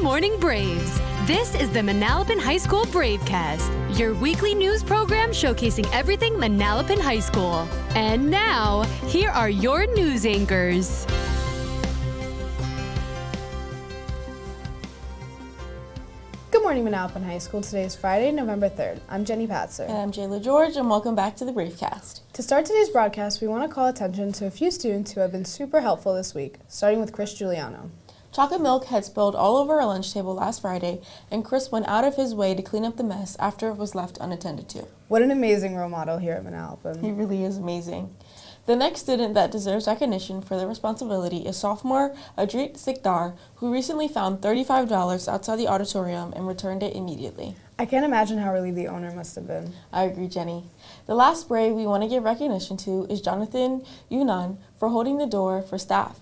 morning, Braves. This is the Manalapan High School Bravecast, your weekly news program showcasing everything Manalapan High School. And now, here are your news anchors. Good morning, Manalapan High School. Today is Friday, November 3rd. I'm Jenny Patzer. And I'm Jayla George, and welcome back to the Bravecast. To start today's broadcast, we want to call attention to a few students who have been super helpful this week, starting with Chris Giuliano. Chocolate milk had spilled all over our lunch table last Friday, and Chris went out of his way to clean up the mess after it was left unattended to. What an amazing role model here at Manalapan. He really is amazing. The next student that deserves recognition for their responsibility is sophomore Adrit Sikdar, who recently found $35 outside the auditorium and returned it immediately. I can't imagine how relieved the owner must have been. I agree, Jenny. The last Brave we want to give recognition to is Jonathan Yunan for holding the door for staff.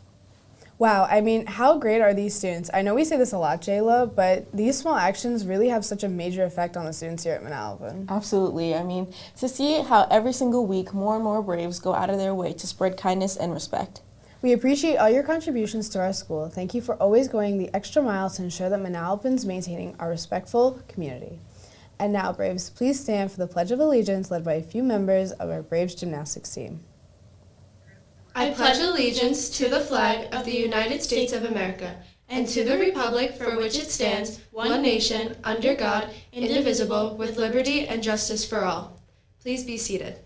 Wow, I mean, how great are these students? I know we say this a lot, Jayla, but these small actions really have such a major effect on the students here at Manalapan. Absolutely. I mean, to see how every single week more and more Braves go out of their way to spread kindness and respect. We appreciate all your contributions to our school. Thank you for always going the extra mile to ensure that Manalapan's maintaining our respectful community. And now, Braves, please stand for the Pledge of Allegiance led by a few members of our Braves gymnastics team. I pledge allegiance to the flag of the United States of America and to the republic for which it stands, one nation, under God, indivisible, with liberty and justice for all. Please be seated.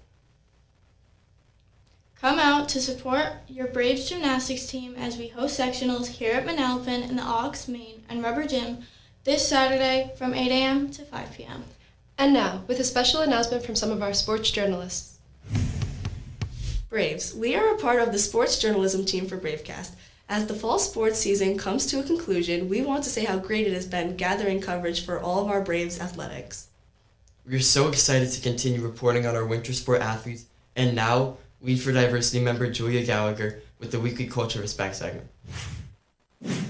Come out to support your Braves gymnastics team as we host sectionals here at Manalapan in the Aux, Main, and Rubber Gym this Saturday from 8 a.m. to 5 p.m. And now, with a special announcement from some of our sports journalists. Braves, we are a part of the sports journalism team for Bravecast. As the fall sports season comes to a conclusion, we want to say how great it has been gathering coverage for all of our Braves athletics. We are so excited to continue reporting on our winter sport athletes, and now, Lead for Diversity member Julia Gallagher with the weekly Culture Respect segment.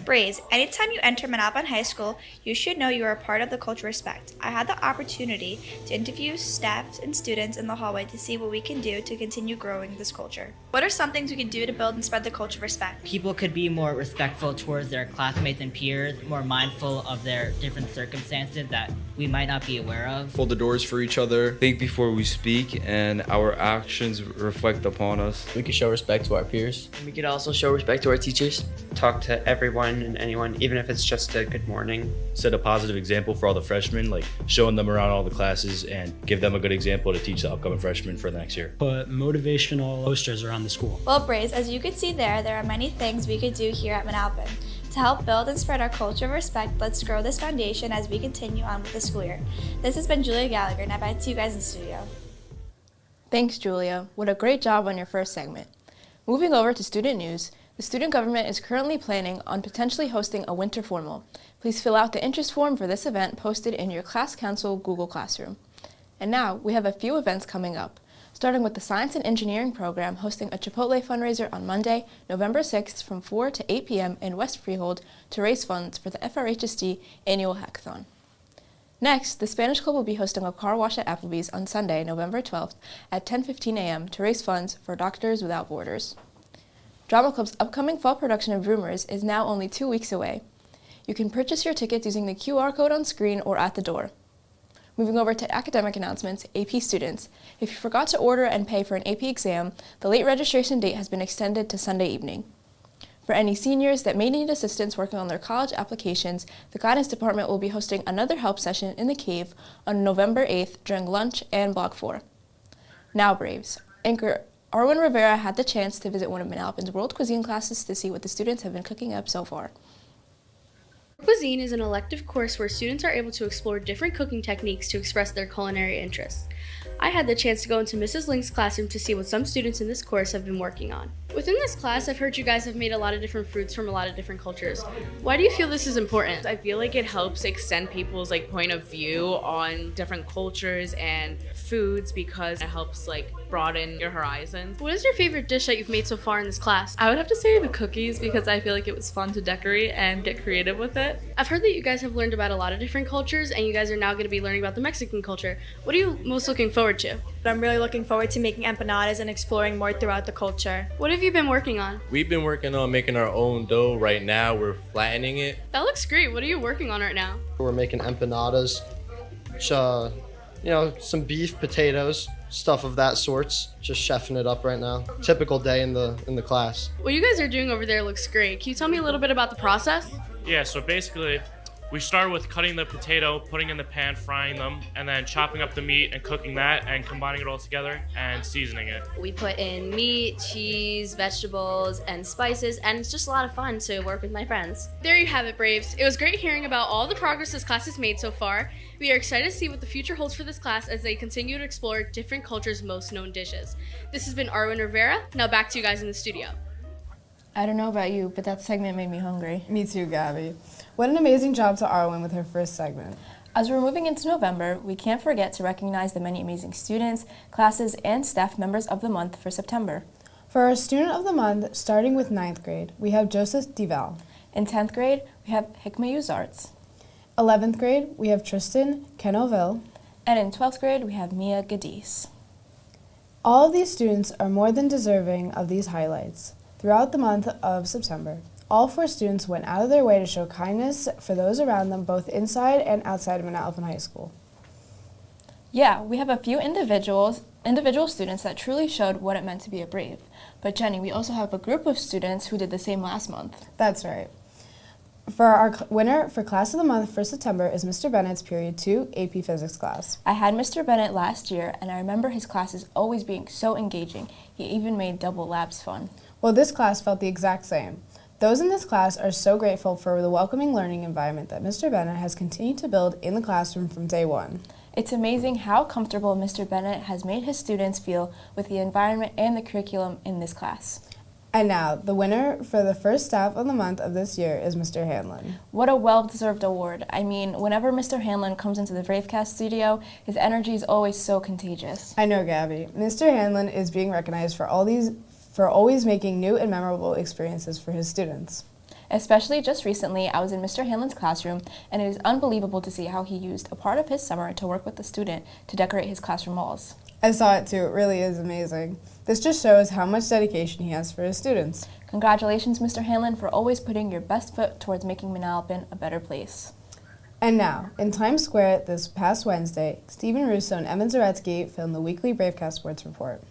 Braves, anytime you enter Manalapan High School, you should know you are a part of the Culture Respect. I had the opportunity to interview staff and students in the hallway to see what we can do to continue growing this culture. What are some things we can do to build and spread the culture of respect? People could be more respectful towards their classmates and peers, more mindful of their different circumstances that we might not be aware of. Hold the doors for each other, think before we speak, and our actions reflect upon us. We could show respect to our peers. We could also show respect to our teachers. Talk to everyone and anyone, even if it's just a good morning. Set a positive example for all the freshmen, like showing them around all the classes and give them a good example to teach the upcoming freshmen for the next year. Put motivational posters around the school. Well, Braves, as you can see there are many things we could do here at Manalapan. To help build and spread our culture of respect, let's grow this foundation as we continue on with the school year. This has been Julia Gallagher, now back to you guys in the studio. Thanks, Julia. What a great job on your first segment. Moving over to student news, the student government is currently planning on potentially hosting a winter formal. Please fill out the interest form for this event posted in your Class Council Google Classroom. And now, we have a few events coming up, starting with the Science and Engineering program hosting a Chipotle fundraiser on Monday, November 6th from 4 to 8 p.m. in West Freehold to raise funds for the FRHSD annual hackathon. Next, the Spanish Club will be hosting a car wash at Applebee's on Sunday, November 12th at 10:15 a.m. to raise funds for Doctors Without Borders. Drama Club's upcoming fall production of Rumors is now only 2 weeks away. You can purchase your tickets using the QR code on screen or at the door. Moving over to academic announcements, AP students. If you forgot to order and pay for an AP exam, the late registration date has been extended to Sunday evening. For any seniors that may need assistance working on their college applications, the Guidance Department will be hosting another help session in the cave on November 8th during lunch and Block 4. Now, Braves. Anchor Arwen Rivera had the chance to visit one of Manalapan's World Cuisine classes to see what the students have been cooking up so far. Cuisine is an elective course where students are able to explore different cooking techniques to express their culinary interests. I had the chance to go into Mrs. Link's classroom to see what some students in this course have been working on. Within this class, I've heard you guys have made a lot of different fruits from a lot of different cultures. Why do you feel this is important? I feel like it helps extend people's point of view on different cultures and foods because it helps broaden your horizons. What is your favorite dish that you've made so far in this class? I would have to say the cookies because I feel like it was fun to decorate and get creative with it. I've heard that you guys have learned about a lot of different cultures and you guys are now going to be learning about the Mexican culture. What are you most looking forward to? but I'm really looking forward to making empanadas and exploring more throughout the culture. What have you been working on? We've been working on making our own dough. Right now, we're flattening it. That looks great. What are you working on right now? We're making empanadas, some beef, potatoes, stuff of that sorts. Just chefing it up right now. Typical day in the class. What you guys are doing over there looks great. Can you tell me a little bit about the process? Yeah, so basically, we start with cutting the potato, putting in the pan, frying them, and then chopping up the meat and cooking that and combining it all together and seasoning it. We put in meat, cheese, vegetables, and spices, and it's just a lot of fun to work with my friends. There you have it, Braves. It was great hearing about all the progress this class has made so far. We are excited to see what the future holds for this class as they continue to explore different cultures' most known dishes. This has been Arwen Rivera. Now back to you guys in the studio. I don't know about you, but that segment made me hungry. Me too, Gabby. What an amazing job to Arwen with her first segment. As we're moving into November, we can't forget to recognize the many amazing students, classes, and staff members of the month for September. For our Student of the Month, starting with 9th grade, we have Joseph Dival. In 10th grade, we have Hikma Uzarts. 11th grade, we have Tristan Kenoville. And in 12th grade, we have Mia Gadis. All of these students are more than deserving of these highlights. Throughout the month of September, all 4 students went out of their way to show kindness for those around them, both inside and outside of Manalapan High School. Yeah, we have a few individual students that truly showed what it meant to be a Brave. But Jenny, we also have a group of students who did the same last month. That's right. For our winner for Class of the Month for September is Mr. Bennett's Period 2 AP Physics class. I had Mr. Bennett last year, and I remember his classes always being so engaging. He even made double labs fun. Well, this class felt the exact same. Those in this class are so grateful for the welcoming learning environment that Mr. Bennett has continued to build in the classroom from day one. It's amazing how comfortable Mr. Bennett has made his students feel with the environment and the curriculum in this class. And now, the winner for the first Staff of the Month of this year is Mr. Hanlon. What a well-deserved award. I mean, whenever Mr. Hanlon comes into the Bravecast studio, his energy is always so contagious. I know, Gabby. Mr. Hanlon is being recognized for always making new and memorable experiences for his students. Especially just recently, I was in Mr. Hanlon's classroom, and it is unbelievable to see how he used a part of his summer to work with the student to decorate his classroom walls. I saw it too. It really is amazing. This just shows how much dedication he has for his students. Congratulations, Mr. Hanlon, for always putting your best foot towards making Manalapan a better place. And now, in Times Square this past Wednesday, Stephen Russo and Evan Zaretsky filmed the weekly Bravecast Sports Report.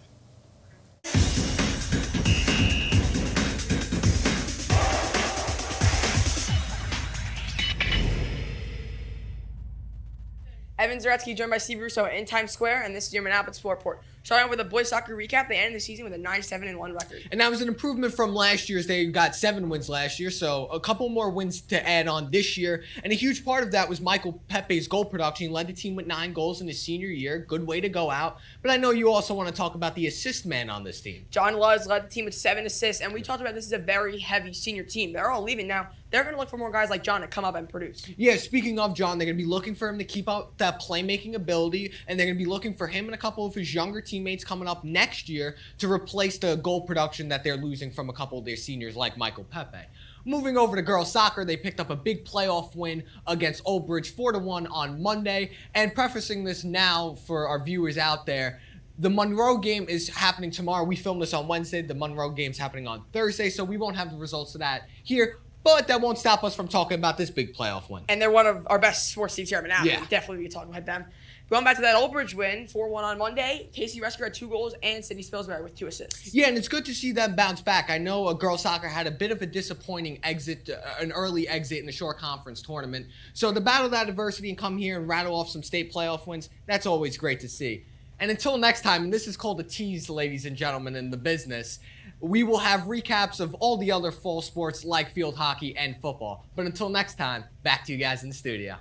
Evan Zaretsky joined by Steve Russo in Times Square, and this is your Manalapan Sport Report. Starting with a boys soccer recap, they ended the season with a 9-7-1 record. And that was an improvement from last year's. They got 7 wins last year, so a couple more wins to add on this year. And a huge part of that was Michael Pepe's goal production. He led the team with 9 goals in his senior year. Good way to go out. But I know you also want to talk about the assist man on this team. John Luz led the team with 7 assists, and we talked about this is a very heavy senior team. They're all leaving now. They're going to look for more guys like John to come up and produce. Yeah, speaking of John, they're going to be looking for him to keep up that playmaking ability, and they're going to be looking for him and a couple of his younger teammates coming up next year to replace the goal production that they're losing from a couple of their seniors like Michael Pepe. Moving over to girls soccer, they picked up a big playoff win against Old Bridge 4-1 on Monday. And prefacing this now for our viewers out there, the Monroe game is happening tomorrow. We filmed this on Wednesday. The Monroe game's happening on Thursday, so we won't have the results of that here. But that won't stop us from talking about this big playoff win. And they're one of our best sports teams here at Manalapan. Yeah. Definitely be talking about them. Going back to that Old Bridge win, 4-1 on Monday, Casey Rescue had 2 goals and Sydney Spilsbury with 2 assists. Yeah, and it's good to see them bounce back. I know girls soccer had a bit of a disappointing exit, an early exit in the Shore Conference tournament. So to battle that adversity and come here and rattle off some state playoff wins, that's always great to see. And until next time, and this is called a tease, ladies and gentlemen, in the business, we will have recaps of all the other fall sports like field hockey and football. But until next time, back to you guys in the studio.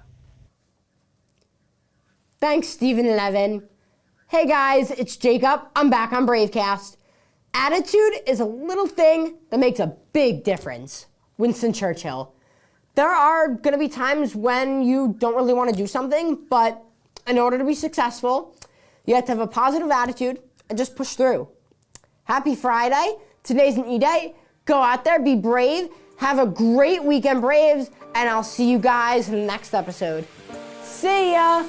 Thanks, Stephen and Evan. Hey guys, it's Jacob. I'm back on Bravecast. Attitude is a little thing that makes a big difference. Winston Churchill. There are going to be times when you don't really want to do something, but in order to be successful, you have to have a positive attitude and just push through. Happy Friday. Today's an E-Day. Go out there, be brave, have a great weekend, Braves, and I'll see you guys in the next episode. See ya!